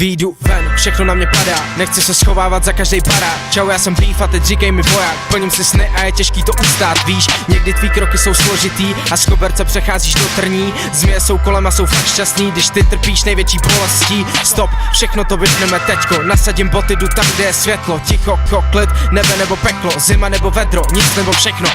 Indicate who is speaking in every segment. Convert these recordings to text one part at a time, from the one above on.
Speaker 1: Výjdu ven, všechno na mě padá, nechci se schovávat za každej barák. Čau, já jsem Beef a teď říkej mi voják. Plním si sny a je těžký to ustát, víš. Někdy tvý kroky jsou složitý a z koberce přecházíš do trní. Zmije jsou kolem a jsou fakt šťastný, když ty trpíš největší bolestí. Stop, všechno to vypneme teďko, nasadím boty, jdu tam, kde je světlo. Ticho, klid, nebe nebo peklo, zima nebo vedro, nic nebo všechno.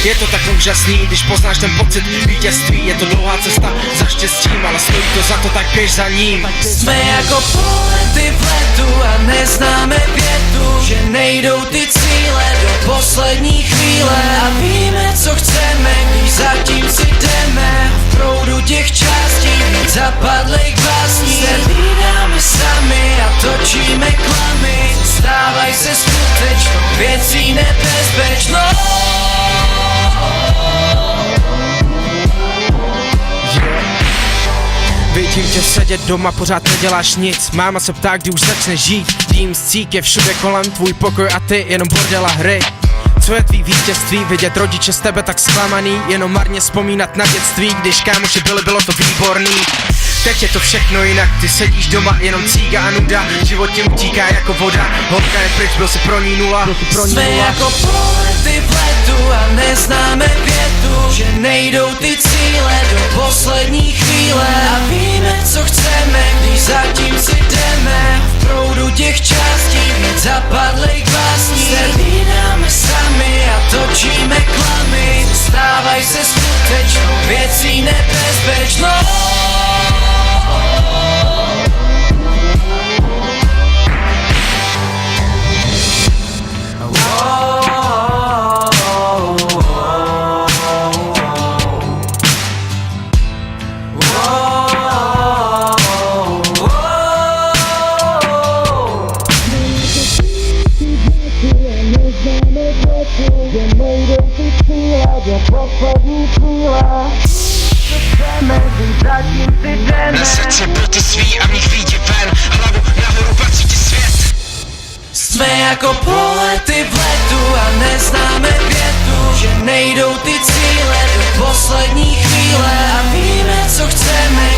Speaker 1: Je to tak úžasný, když poznáš ten pocit vítězství. Je to dlouhá cesta za štěstím, ale stojí to za to, tak běž za ním.
Speaker 2: Jsme jako polety v letu a neznáme větu, že nejdou ty cíle do poslední chvíle. A víme, co chceme, když zatím si jdeme v proudu těch částí, víc zapadlých básní. Se vídáme sami a točíme klamy, stávaj se skutečnou věcí nebezpečnou.
Speaker 1: Vidím tě sedět doma, pořád neděláš nic. Máma se ptá, kdy už začneš žít. Tým scík je všude kolem, tvůj pokoj a ty jenom bordela hry. Co je tvý vítězství, vidět rodiče z tebe tak zklamaný, jenom marně vzpomínat na dětství, když kámoši byli, bylo to výborný. Teď je to všechno jinak, ty sedíš doma, jenom cíga a nuda. Život tě utíká jako voda, holka je pryč, byl si pro ní nula.
Speaker 2: Jsme jako polety v letu a neznáme větu, že nejdou ty cíle do poslední chvíle. A víme, co chceme, když zatím si jdeme v proudu těch částí, víc zapadlých básní. Se vídáme sami a točíme klamy, stávaj se skutečnou věcí nebezpečnou.
Speaker 1: Na srdce boty svý a v nich vyjdi ven, hlavu nahoru patří ti svět.
Speaker 2: Jsme jako polety v letu a neznáme větu, že nejdou ty cíle do poslední chvíle. A víme, co chceme,